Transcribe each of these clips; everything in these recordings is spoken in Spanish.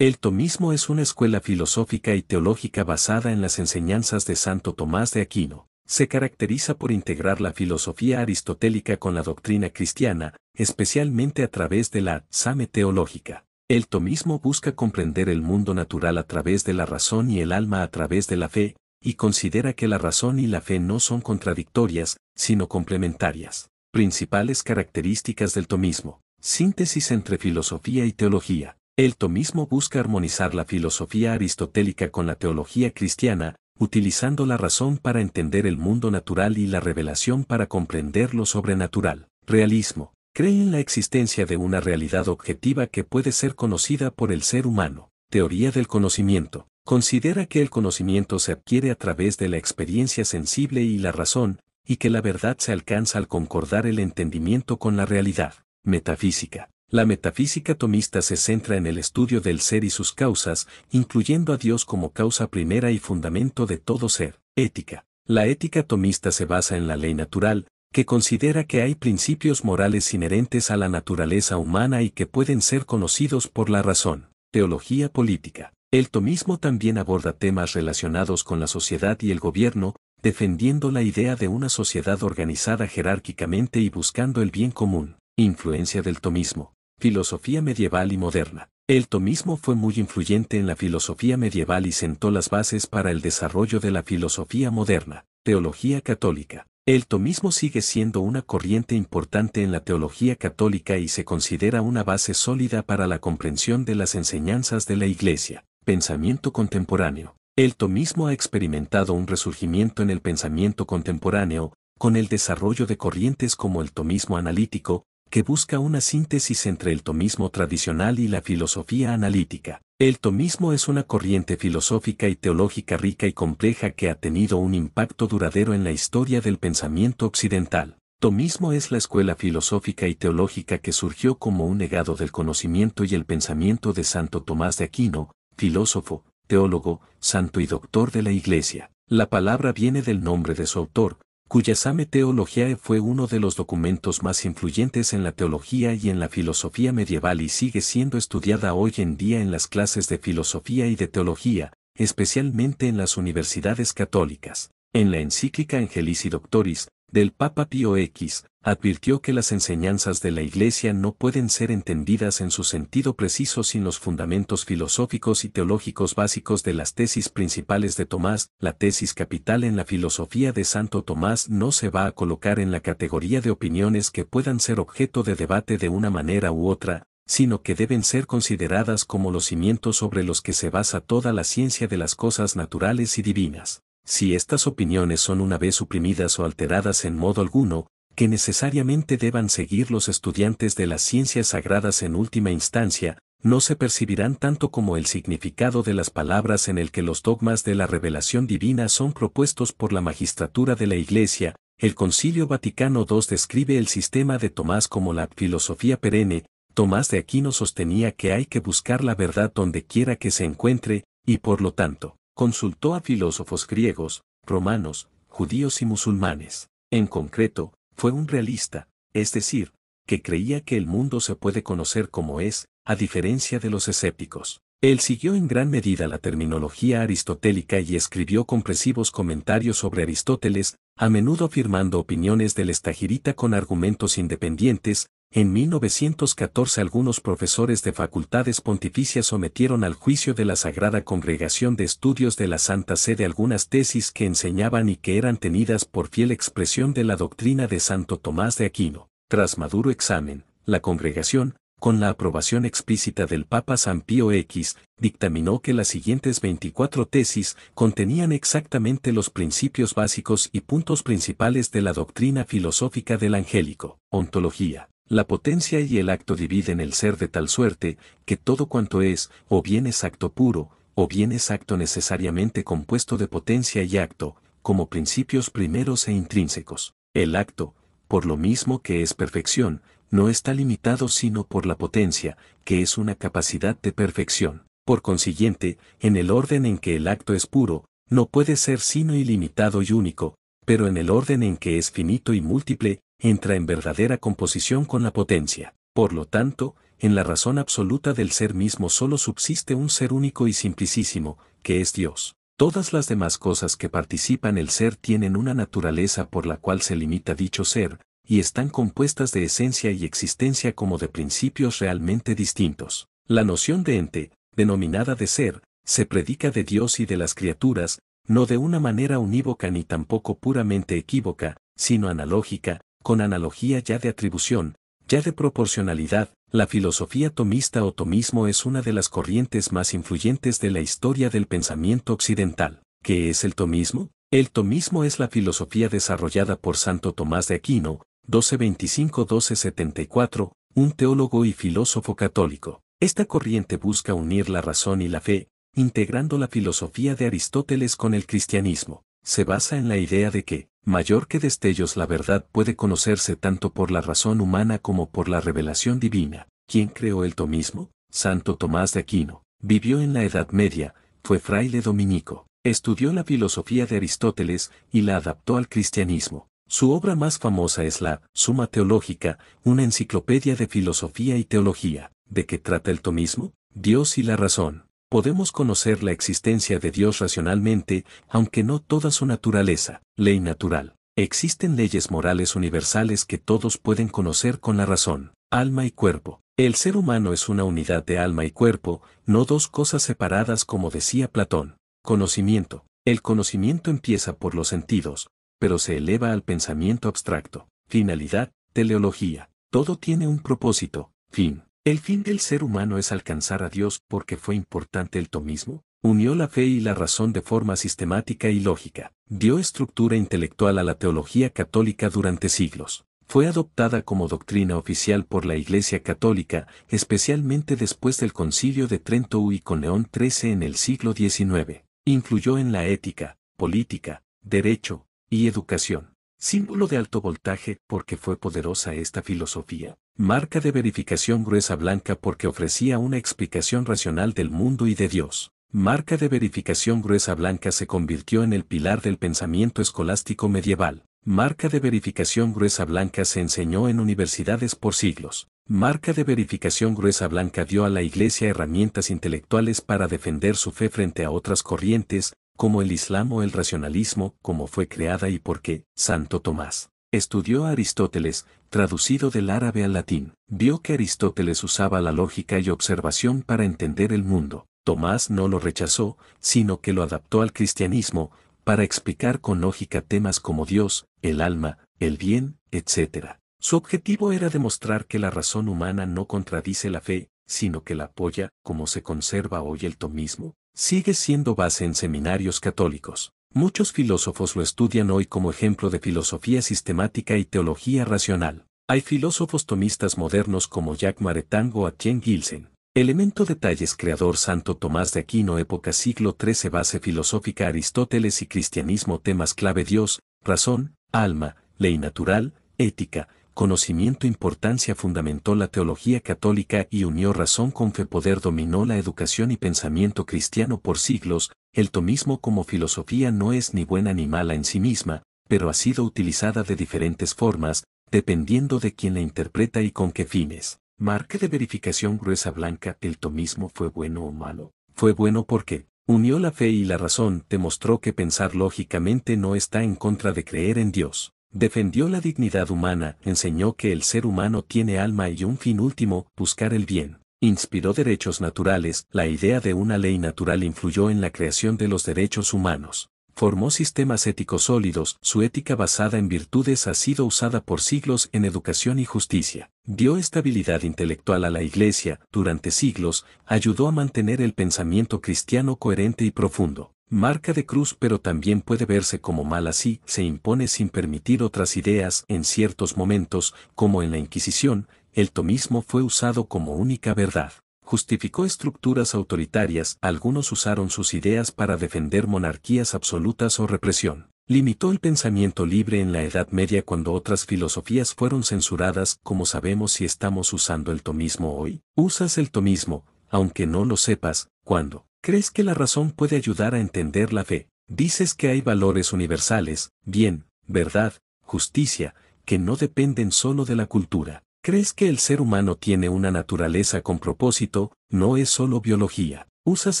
El tomismo es una escuela filosófica y teológica basada en las enseñanzas de Santo Tomás de Aquino. Se caracteriza por integrar la filosofía aristotélica con la doctrina cristiana, especialmente a través de la same teológica. El tomismo busca comprender el mundo natural a través de la razón y el alma a través de la fe, y considera que la razón y la fe no son contradictorias, sino complementarias. Principales características del tomismo. Síntesis entre filosofía y teología. El tomismo busca armonizar la filosofía aristotélica con la teología cristiana, utilizando la razón para entender el mundo natural y la revelación para comprender lo sobrenatural. Realismo. Cree en la existencia de una realidad objetiva que puede ser conocida por el ser humano. Teoría del conocimiento. Considera que el conocimiento se adquiere a través de la experiencia sensible y la razón, y que la verdad se alcanza al concordar el entendimiento con la realidad. Metafísica. La metafísica tomista se centra en el estudio del ser y sus causas, incluyendo a Dios como causa primera y fundamento de todo ser. Ética. La ética tomista se basa en la ley natural, que considera que hay principios morales inherentes a la naturaleza humana y que pueden ser conocidos por la razón. Teología política. El tomismo también aborda temas relacionados con la sociedad y el gobierno, defendiendo la idea de una sociedad organizada jerárquicamente y buscando el bien común. Influencia del tomismo. Filosofía medieval y moderna. El tomismo fue muy influyente en la filosofía medieval y sentó las bases para el desarrollo de la filosofía moderna. Teología católica. El tomismo sigue siendo una corriente importante en la teología católica y se considera una base sólida para la comprensión de las enseñanzas de la Iglesia. Pensamiento contemporáneo. El tomismo ha experimentado un resurgimiento en el pensamiento contemporáneo, con el desarrollo de corrientes como el tomismo analítico, que busca una síntesis entre el tomismo tradicional y la filosofía analítica. El tomismo es una corriente filosófica y teológica rica y compleja que ha tenido un impacto duradero en la historia del pensamiento occidental. Tomismo es la escuela filosófica y teológica que surgió como un legado del conocimiento y el pensamiento de Santo Tomás de Aquino, filósofo, teólogo, santo y doctor de la Iglesia. La palabra viene del nombre de su autor, cuya Same Theologiae fue uno de los documentos más influyentes en la teología y en la filosofía medieval y sigue siendo estudiada hoy en día en las clases de filosofía y de teología, especialmente en las universidades católicas. En la encíclica Angelici Doctoris, del Papa Pío X, advirtió que las enseñanzas de la Iglesia no pueden ser entendidas en su sentido preciso sin los fundamentos filosóficos y teológicos básicos de las tesis principales de Tomás. La tesis capital en la filosofía de Santo Tomás no se va a colocar en la categoría de opiniones que puedan ser objeto de debate de una manera u otra, sino que deben ser consideradas como los cimientos sobre los que se basa toda la ciencia de las cosas naturales y divinas. Si estas opiniones son una vez suprimidas o alteradas en modo alguno, que necesariamente deban seguir los estudiantes de las ciencias sagradas en última instancia, no se percibirán tanto como el significado de las palabras en el que los dogmas de la revelación divina son propuestos por la magistratura de la Iglesia. El Concilio Vaticano II describe el sistema de Tomás como la filosofía perenne. Tomás de Aquino sostenía que hay que buscar la verdad donde quiera que se encuentre, y por lo tanto, consultó a filósofos griegos, romanos, judíos y musulmanes. En concreto, fue un realista, es decir, que creía que el mundo se puede conocer como es, a diferencia de los escépticos. Él siguió en gran medida la terminología aristotélica y escribió compresivos comentarios sobre Aristóteles, a menudo afirmando opiniones del estagirita con argumentos independientes. En 1914 algunos profesores de facultades pontificias sometieron al juicio de la Sagrada Congregación de Estudios de la Santa Sede algunas tesis que enseñaban y que eran tenidas por fiel expresión de la doctrina de Santo Tomás de Aquino. Tras maduro examen, la congregación, con la aprobación explícita del Papa San Pío X, dictaminó que las siguientes 24 tesis contenían exactamente los principios básicos y puntos principales de la doctrina filosófica del angélico. Ontología. La potencia y el acto dividen el ser de tal suerte, que todo cuanto es, o bien es acto puro, o bien es acto necesariamente compuesto de potencia y acto, como principios primeros e intrínsecos. El acto, por lo mismo que es perfección, no está limitado sino por la potencia, que es una capacidad de perfección. Por consiguiente, en el orden en que el acto es puro, no puede ser sino ilimitado y único, pero en el orden en que es finito y múltiple, entra en verdadera composición con la potencia. Por lo tanto, en la razón absoluta del ser mismo solo subsiste un ser único y simplicísimo, que es Dios. Todas las demás cosas que participan el ser tienen una naturaleza por la cual se limita dicho ser, y están compuestas de esencia y existencia como de principios realmente distintos. La noción de ente, denominada de ser, se predica de Dios y de las criaturas, no de una manera unívoca ni tampoco puramente equívoca, sino analógica, con analogía ya de atribución, ya de proporcionalidad. La filosofía tomista o tomismo es una de las corrientes más influyentes de la historia del pensamiento occidental. ¿Qué es el tomismo? El tomismo es la filosofía desarrollada por Santo Tomás de Aquino, 1225-1274, un teólogo y filósofo católico. Esta corriente busca unir la razón y la fe, integrando la filosofía de Aristóteles con el cristianismo. Se basa en la idea de que, mayor que destellos, la verdad puede conocerse tanto por la razón humana como por la revelación divina. ¿Quién creó el tomismo? Santo Tomás de Aquino. Vivió en la Edad Media, fue fraile dominico. Estudió la filosofía de Aristóteles y la adaptó al cristianismo. Su obra más famosa es la Suma Teológica, una enciclopedia de filosofía y teología. ¿De qué trata el tomismo? Dios y la razón. Podemos conocer la existencia de Dios racionalmente, aunque no toda su naturaleza. Ley natural. Existen leyes morales universales que todos pueden conocer con la razón. Alma y cuerpo. El ser humano es una unidad de alma y cuerpo, no dos cosas separadas como decía Platón. Conocimiento. El conocimiento empieza por los sentidos, pero se eleva al pensamiento abstracto. Finalidad. Teleología. Todo tiene un propósito. Fin. El fin del ser humano es alcanzar a Dios. ¿Por qué fue importante el tomismo? Unió la fe y la razón de forma sistemática y lógica. Dio estructura intelectual a la teología católica durante siglos. Fue adoptada como doctrina oficial por la Iglesia Católica, especialmente después del Concilio de Trento y con León XIII en el siglo XIX. Influyó en la ética, política, derecho y educación. Símbolo de alto voltaje porque fue poderosa esta filosofía. Marca de verificación gruesa blanca porque ofrecía una explicación racional del mundo y de Dios. Marca de verificación gruesa blanca se convirtió en el pilar del pensamiento escolástico medieval. Marca de verificación gruesa blanca se enseñó en universidades por siglos. Marca de verificación gruesa blanca dio a la Iglesia herramientas intelectuales para defender su fe frente a otras corrientes, como el Islam o el racionalismo, como fue creada y por qué. Santo Tomás estudió a Aristóteles, traducido del árabe al latín. Vio que Aristóteles usaba la lógica y observación para entender el mundo. Tomás no lo rechazó, sino que lo adaptó al cristianismo, para explicar con lógica temas como Dios, el alma, el bien, etc. Su objetivo era demostrar que la razón humana no contradice la fe, sino que la apoya. ¿Cómo se conserva hoy el tomismo? Sigue siendo base en seminarios católicos. Muchos filósofos lo estudian hoy como ejemplo de filosofía sistemática y teología racional. Hay filósofos tomistas modernos como Jacques Maritain o Etienne Gilson. Elemento detalles creador Santo Tomás de Aquino época siglo XIII base filosófica Aristóteles y cristianismo temas clave Dios, razón, alma, ley natural, ética, conocimiento importancia fundamentó la teología católica y unió razón con fe poder dominó la educación y pensamiento cristiano por siglos. El tomismo como filosofía no es ni buena ni mala en sí misma, pero ha sido utilizada de diferentes formas, dependiendo de quién la interpreta y con qué fines. Marca de verificación gruesa blanca. ¿El tomismo fue bueno o malo? Fue bueno porque unió la fe y la razón, demostró que pensar lógicamente no está en contra de creer en Dios. Defendió la dignidad humana, enseñó que el ser humano tiene alma y un fin último, buscar el bien. Inspiró derechos naturales, la idea de una ley natural influyó en la creación de los derechos humanos. Formó sistemas éticos sólidos, su ética basada en virtudes ha sido usada por siglos en educación y justicia. Dio estabilidad intelectual a la Iglesia, durante siglos, ayudó a mantener el pensamiento cristiano coherente y profundo. Marca de cruz pero también puede verse como mal así, se impone sin permitir otras ideas en ciertos momentos, como en la Inquisición, el tomismo fue usado como única verdad. Justificó estructuras autoritarias, algunos usaron sus ideas para defender monarquías absolutas o represión. Limitó el pensamiento libre en la Edad Media cuando otras filosofías fueron censuradas. ¿Cómo sabemos si estamos usando el tomismo hoy? Usas el tomismo, aunque no lo sepas, ¿cuándo? ¿Crees que la razón puede ayudar a entender la fe? Dices que hay valores universales, bien, verdad, justicia, que no dependen solo de la cultura. ¿Crees que el ser humano tiene una naturaleza con propósito? No es solo biología. Usas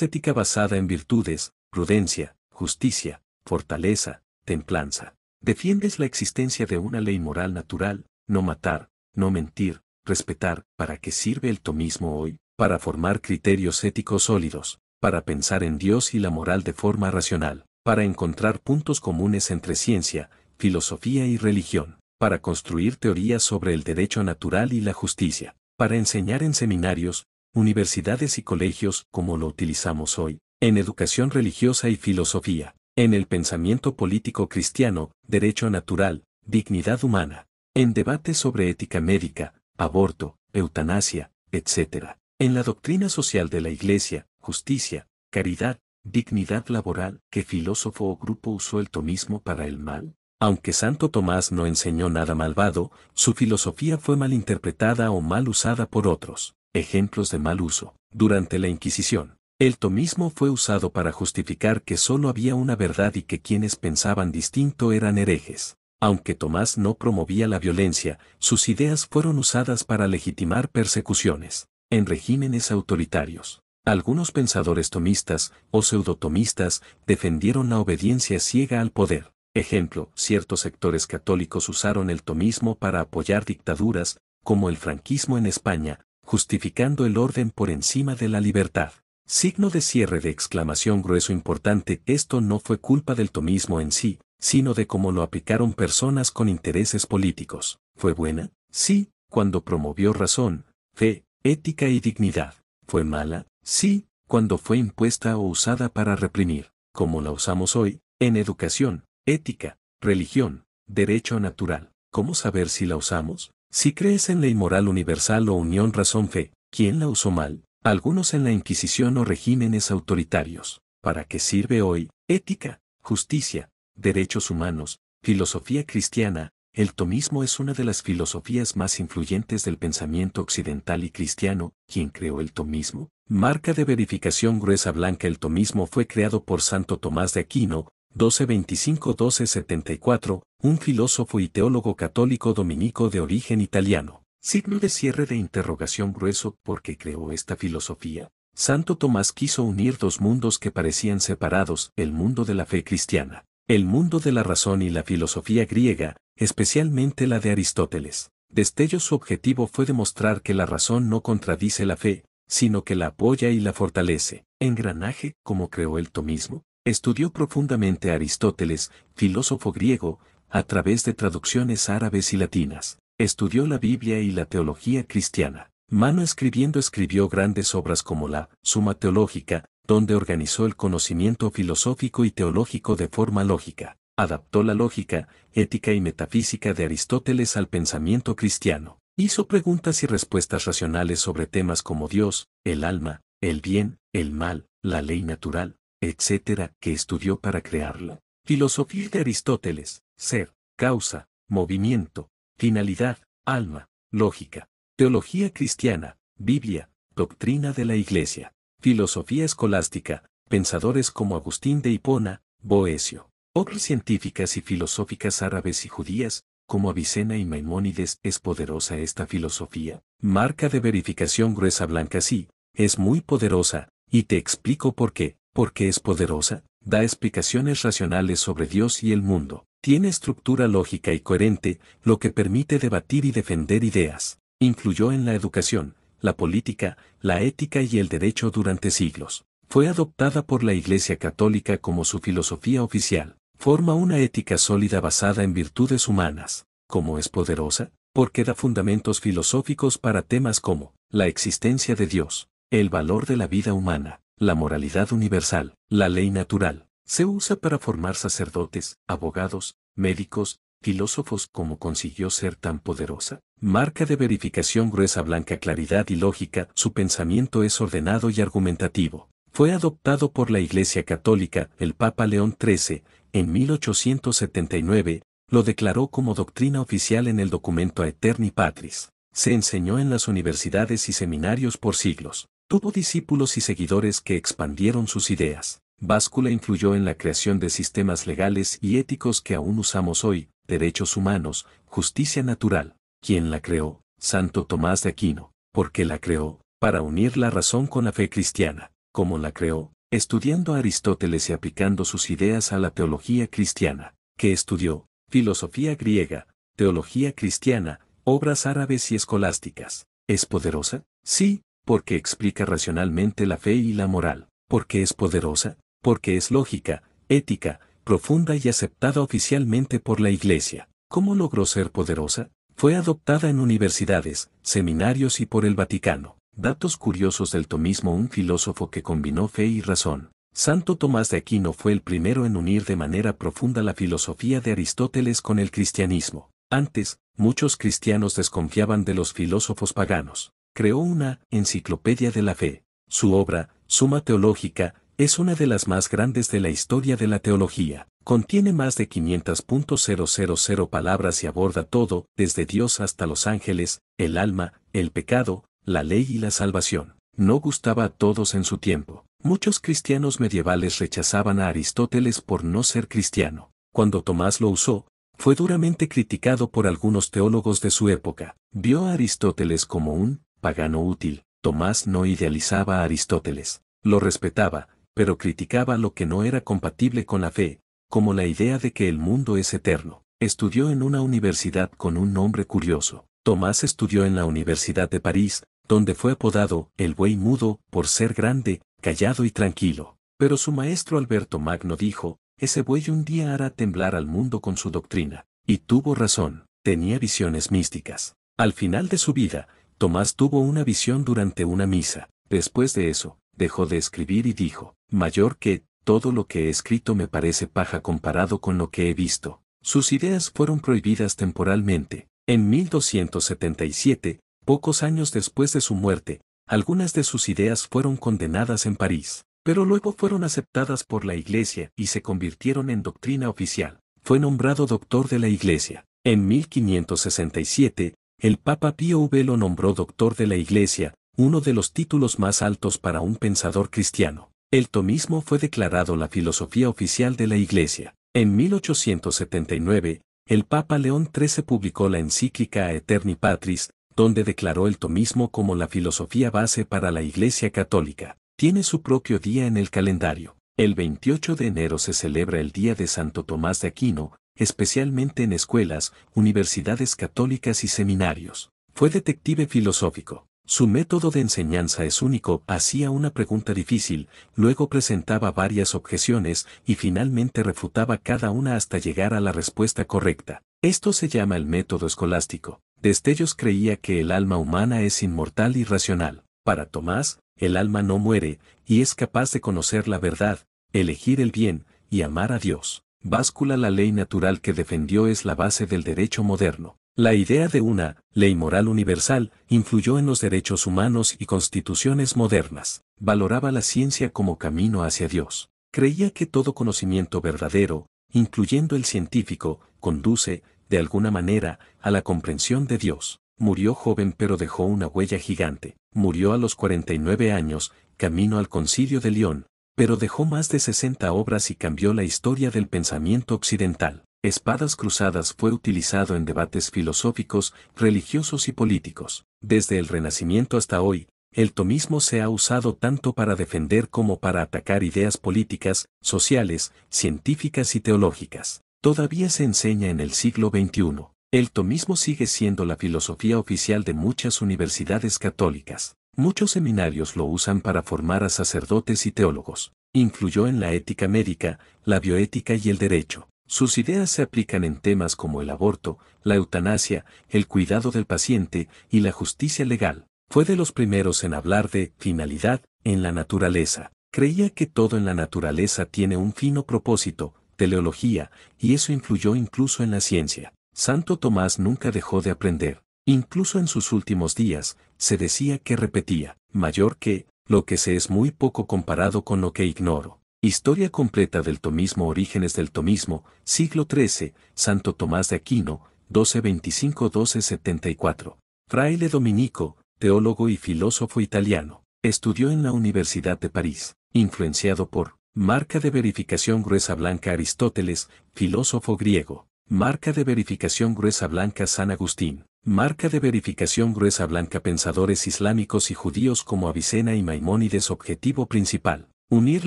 ética basada en virtudes, prudencia, justicia, fortaleza, templanza. Defiendes la existencia de una ley moral natural, no matar, no mentir, respetar. ¿Para qué sirve el tomismo hoy? Para formar criterios éticos sólidos, para pensar en Dios y la moral de forma racional, para encontrar puntos comunes entre ciencia, filosofía y religión, para construir teorías sobre el derecho natural y la justicia, para enseñar en seminarios, universidades y colegios como lo utilizamos hoy, en educación religiosa y filosofía, en el pensamiento político cristiano, derecho natural, dignidad humana, en debates sobre ética médica, aborto, eutanasia, etc. En la doctrina social de la Iglesia, justicia, caridad, dignidad laboral. ¿Qué filósofo o grupo usó el tomismo para el mal? Aunque Santo Tomás no enseñó nada malvado, su filosofía fue mal interpretada o mal usada por otros. Ejemplos de mal uso. Durante la Inquisición, el tomismo fue usado para justificar que solo había una verdad y que quienes pensaban distinto eran herejes. Aunque Tomás no promovía la violencia, sus ideas fueron usadas para legitimar persecuciones en regímenes autoritarios. Algunos pensadores tomistas o pseudotomistas defendieron la obediencia ciega al poder. Ejemplo, ciertos sectores católicos usaron el tomismo para apoyar dictaduras, como el franquismo en España, justificando el orden por encima de la libertad. Signo de cierre de exclamación grueso importante. Esto no fue culpa del tomismo en sí, sino de cómo lo aplicaron personas con intereses políticos. ¿Fue buena? Sí, cuando promovió razón, fe, ética y dignidad. ¿Fue mala? Sí, cuando fue impuesta o usada para reprimir, como la usamos hoy, en educación, ética, religión, derecho natural. ¿Cómo saber si la usamos? Si crees en ley moral universal o unión razón-fe, ¿quién la usó mal? Algunos en la Inquisición o regímenes autoritarios. ¿Para qué sirve hoy? Ética, justicia, derechos humanos, filosofía cristiana. El tomismo es una de las filosofías más influyentes del pensamiento occidental y cristiano. ¿Quién creó el tomismo? Marca de verificación gruesa blanca. El tomismo fue creado por Santo Tomás de Aquino, 1225-1274, un filósofo y teólogo católico dominico de origen italiano. Signo de cierre de interrogación grueso. ¿Por qué creó esta filosofía? Santo Tomás quiso unir dos mundos que parecían separados, el mundo de la fe cristiana, el mundo de la razón y la filosofía griega, especialmente la de Aristóteles. Destello. Su objetivo fue demostrar que la razón no contradice la fe, sino que la apoya y la fortalece. Engranaje. ¿Cómo creó el tomismo? Estudió profundamente a Aristóteles, filósofo griego, a través de traducciones árabes y latinas. Estudió la Biblia y la teología cristiana. Mano escribiendo escribió grandes obras como la Suma Teológica, donde organizó el conocimiento filosófico y teológico de forma lógica. Adaptó la lógica, ética y metafísica de Aristóteles al pensamiento cristiano. Hizo preguntas y respuestas racionales sobre temas como Dios, el alma, el bien, el mal, la ley natural, etc., que estudió para crearla. Filosofía de Aristóteles: ser, causa, movimiento, finalidad, alma, lógica. Teología cristiana, Biblia, doctrina de la Iglesia. Filosofía escolástica, pensadores como Agustín de Hipona, Boecio. Obras científicas y filosóficas árabes y judías, como Avicena y Maimónides. ¿Es poderosa esta filosofía? Marca de verificación gruesa blanca. Sí, es muy poderosa, y te explico por qué. ¿Por qué es poderosa? Da explicaciones racionales sobre Dios y el mundo. Tiene estructura lógica y coherente, lo que permite debatir y defender ideas. Influyó en la educación, la política, la ética y el derecho durante siglos. Fue adoptada por la Iglesia Católica como su filosofía oficial. Forma una ética sólida basada en virtudes humanas. ¿Cómo es poderosa? Porque da fundamentos filosóficos para temas como la existencia de Dios, el valor de la vida humana, la moralidad universal, la ley natural. Se usa para formar sacerdotes, abogados, médicos, filósofos. ¿Cómo consiguió ser tan poderosa? Marca de verificación gruesa blanca. Claridad y lógica. Su pensamiento es ordenado y argumentativo. Fue adoptado por la Iglesia Católica. El Papa León XIII, en 1879, lo declaró como doctrina oficial en el documento Aeterni Patris. Se enseñó en las universidades y seminarios por siglos. Tuvo discípulos y seguidores que expandieron sus ideas. Báscula influyó en la creación de sistemas legales y éticos que aún usamos hoy: derechos humanos, justicia natural. ¿Quién la creó? Santo Tomás de Aquino. ¿Por qué la creó? Para unir la razón con la fe cristiana. ¿Cómo la creó? Estudiando a Aristóteles y aplicando sus ideas a la teología cristiana. ¿Qué estudió? Filosofía griega, teología cristiana, obras árabes y escolásticas. ¿Es poderosa? Sí, porque explica racionalmente la fe y la moral. ¿Por qué es poderosa? Porque es lógica, ética, profunda y aceptada oficialmente por la Iglesia. ¿Cómo logró ser poderosa? Fue adoptada en universidades, seminarios y por el Vaticano. Datos curiosos del tomismo: un filósofo que combinó fe y razón. Santo Tomás de Aquino fue el primero en unir de manera profunda la filosofía de Aristóteles con el cristianismo. Antes, muchos cristianos desconfiaban de los filósofos paganos. Creó una enciclopedia de la fe. Su obra, Suma Teológica, es una de las más grandes de la historia de la teología. Contiene más de 500.000 palabras y aborda todo, desde Dios hasta los ángeles, el alma, el pecado, la ley y la salvación. No gustaba a todos en su tiempo. Muchos cristianos medievales rechazaban a Aristóteles por no ser cristiano. Cuando Tomás lo usó, fue duramente criticado por algunos teólogos de su época. Vio a Aristóteles como un pagano útil. Tomás no idealizaba a Aristóteles. Lo respetaba, pero criticaba lo que no era compatible con la fe, como la idea de que el mundo es eterno. Estudió en una universidad con un nombre curioso. Tomás estudió en la Universidad de París, donde fue apodado el buey mudo por ser grande, callado y tranquilo. Pero su maestro Alberto Magno dijo: ese buey un día hará temblar al mundo con su doctrina. Y tuvo razón, tenía visiones místicas. Al final de su vida, Tomás tuvo una visión durante una misa. Después de eso, dejó de escribir y dijo: mayor que todo lo que he escrito me parece paja comparado con lo que he visto. Sus ideas fueron prohibidas temporalmente. En 1277, pocos años después de su muerte, algunas de sus ideas fueron condenadas en París, pero luego fueron aceptadas por la Iglesia y se convirtieron en doctrina oficial. Fue nombrado doctor de la Iglesia. En 1567, el Papa Pío V lo nombró doctor de la Iglesia, uno de los títulos más altos para un pensador cristiano. El tomismo fue declarado la filosofía oficial de la Iglesia. En 1879, el Papa León XIII publicó la encíclica Aeterni Patris, donde declaró el tomismo como la filosofía base para la Iglesia Católica. Tiene su propio día en el calendario. El 28 de enero se celebra el Día de Santo Tomás de Aquino, especialmente en escuelas, universidades católicas y seminarios. Fue detective filosófico. Su método de enseñanza es único. Hacía una pregunta difícil, luego presentaba varias objeciones y finalmente refutaba cada una hasta llegar a la respuesta correcta. Esto se llama el método escolástico. Destellos creía que el alma humana es inmortal y racional. Para Tomás, el alma no muere, y es capaz de conocer la verdad, elegir el bien, y amar a Dios. Báscula: la ley natural que defendió es la base del derecho moderno. La idea de una ley moral universal influyó en los derechos humanos y constituciones modernas. Valoraba la ciencia como camino hacia Dios. Creía que todo conocimiento verdadero, incluyendo el científico, conduce, de alguna manera, a la comprensión de Dios. Murió joven pero dejó una huella gigante. Murió a los 49 años, camino al Concilio de León, pero dejó más de 60 obras y cambió la historia del pensamiento occidental. Espadas cruzadas fue utilizado en debates filosóficos, religiosos y políticos. Desde el Renacimiento hasta hoy, el tomismo se ha usado tanto para defender como para atacar ideas políticas, sociales, científicas y teológicas. Todavía se enseña en el siglo XXI. El tomismo sigue siendo la filosofía oficial de muchas universidades católicas. Muchos seminarios lo usan para formar a sacerdotes y teólogos. Influyó en la ética médica, la bioética y el derecho. Sus ideas se aplican en temas como el aborto, la eutanasia, el cuidado del paciente y la justicia legal. Fue de los primeros en hablar de finalidad en la naturaleza. Creía que todo en la naturaleza tiene un fino propósito, teleología, y eso influyó incluso en la ciencia. Santo Tomás nunca dejó de aprender. Incluso en sus últimos días, se decía que repetía: mayor que lo que sé es muy poco comparado con lo que ignoro. Historia completa del tomismo. Orígenes del tomismo, siglo XIII, Santo Tomás de Aquino, 1225-1274. Fraile dominico, teólogo y filósofo italiano. Estudió en la Universidad de París. Influenciado por marca de verificación gruesa blanca Aristóteles, filósofo griego. Marca de verificación gruesa blanca San Agustín. Marca de verificación gruesa blanca. Pensadores islámicos y judíos como Avicena y Maimónides. Objetivo principal: unir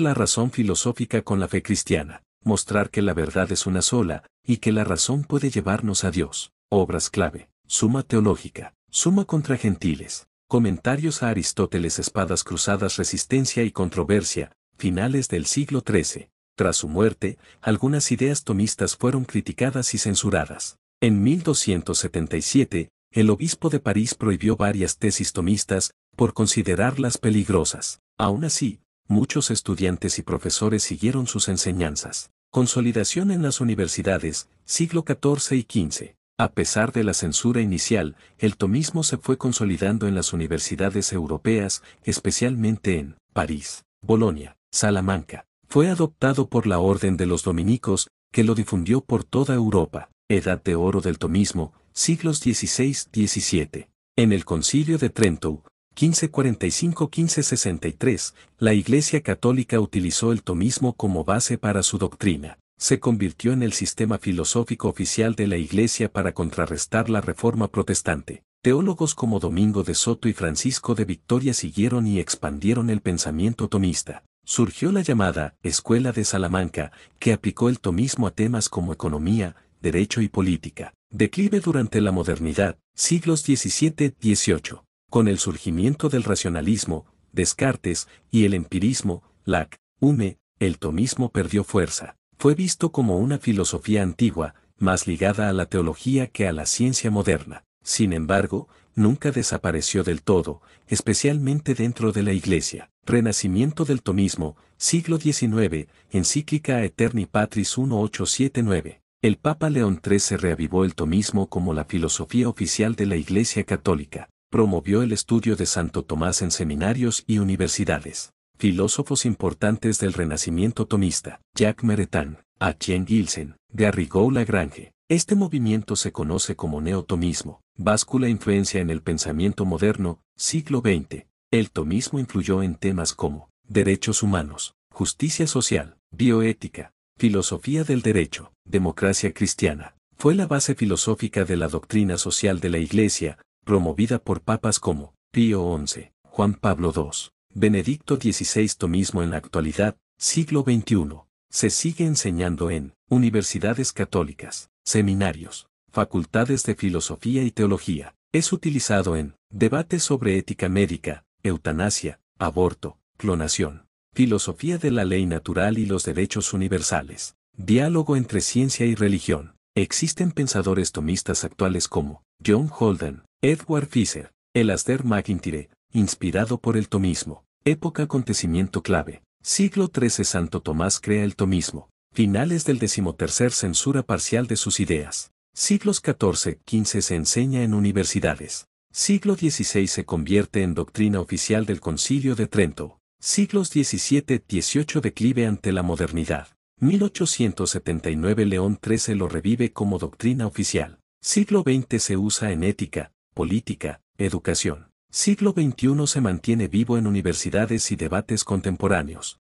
la razón filosófica con la fe cristiana, mostrar que la verdad es una sola, y que la razón puede llevarnos a Dios. Obras clave: Suma teológica, Suma contra gentiles, Comentarios a Aristóteles. Espadas cruzadas. Resistencia y controversia. Finales del siglo XIII. Tras su muerte, algunas ideas tomistas fueron criticadas y censuradas. En 1277, el obispo de París prohibió varias tesis tomistas, por considerarlas peligrosas. Aún así, muchos estudiantes y profesores siguieron sus enseñanzas. Consolidación en las universidades, siglo XIV y XV. A pesar de la censura inicial, el tomismo se fue consolidando en las universidades europeas, especialmente en París, Bolonia, Salamanca. Fue adoptado por la Orden de los Dominicos, que lo difundió por toda Europa. Edad de oro del tomismo, siglos XVI-XVII. En el Concilio de Trento, 1545-1563, la Iglesia Católica utilizó el tomismo como base para su doctrina. Se convirtió en el sistema filosófico oficial de la Iglesia para contrarrestar la Reforma protestante. Teólogos como Domingo de Soto y Francisco de Victoria siguieron y expandieron el pensamiento tomista. Surgió la llamada Escuela de Salamanca, que aplicó el tomismo a temas como economía, derecho y política. Declive durante la modernidad, siglos XVII-XVIII. Con el surgimiento del racionalismo, Descartes, y el empirismo, Locke, Hume, el tomismo perdió fuerza. Fue visto como una filosofía antigua, más ligada a la teología que a la ciencia moderna. Sin embargo, nunca desapareció del todo, especialmente dentro de la Iglesia. Renacimiento del tomismo, siglo XIX, encíclica Aeterni Patris 1879. El Papa León XIII reavivó el tomismo como la filosofía oficial de la Iglesia Católica. Promovió el estudio de Santo Tomás en seminarios y universidades. Filósofos importantes del Renacimiento tomista: Jacques Maritain, Etienne Gilson, de Arrigou-Lagrange. Este movimiento se conoce como neotomismo. Báscula influencia en el pensamiento moderno, siglo XX. El tomismo influyó en temas como derechos humanos, justicia social, bioética, filosofía del derecho, democracia cristiana. Fue la base filosófica de la doctrina social de la Iglesia, promovida por papas como Pío XI, Juan Pablo II, Benedicto XVI. Tomismo en la actualidad, siglo XXI. Se sigue enseñando en universidades católicas, seminarios, facultades de filosofía y teología. Es utilizado en debates sobre ética médica, eutanasia, aborto, clonación, filosofía de la ley natural y los derechos universales. Diálogo entre ciencia y religión. Existen pensadores tomistas actuales como John Holden, Edward Fisher, Alasdair MacIntyre, inspirado por el tomismo. Época: acontecimiento clave. Siglo XIII. Santo Tomás crea el tomismo. Finales del XIII. Censura parcial de sus ideas. Siglos XIV-XV. Se enseña en universidades. Siglo XVI. Se convierte en doctrina oficial del Concilio de Trento. Siglos XVII-XVIII. Declive ante la modernidad. 1879. León XIII lo revive como doctrina oficial. Siglo XX. Se usa en ética, política, educación. Siglo XXI. Se mantiene vivo en universidades y debates contemporáneos.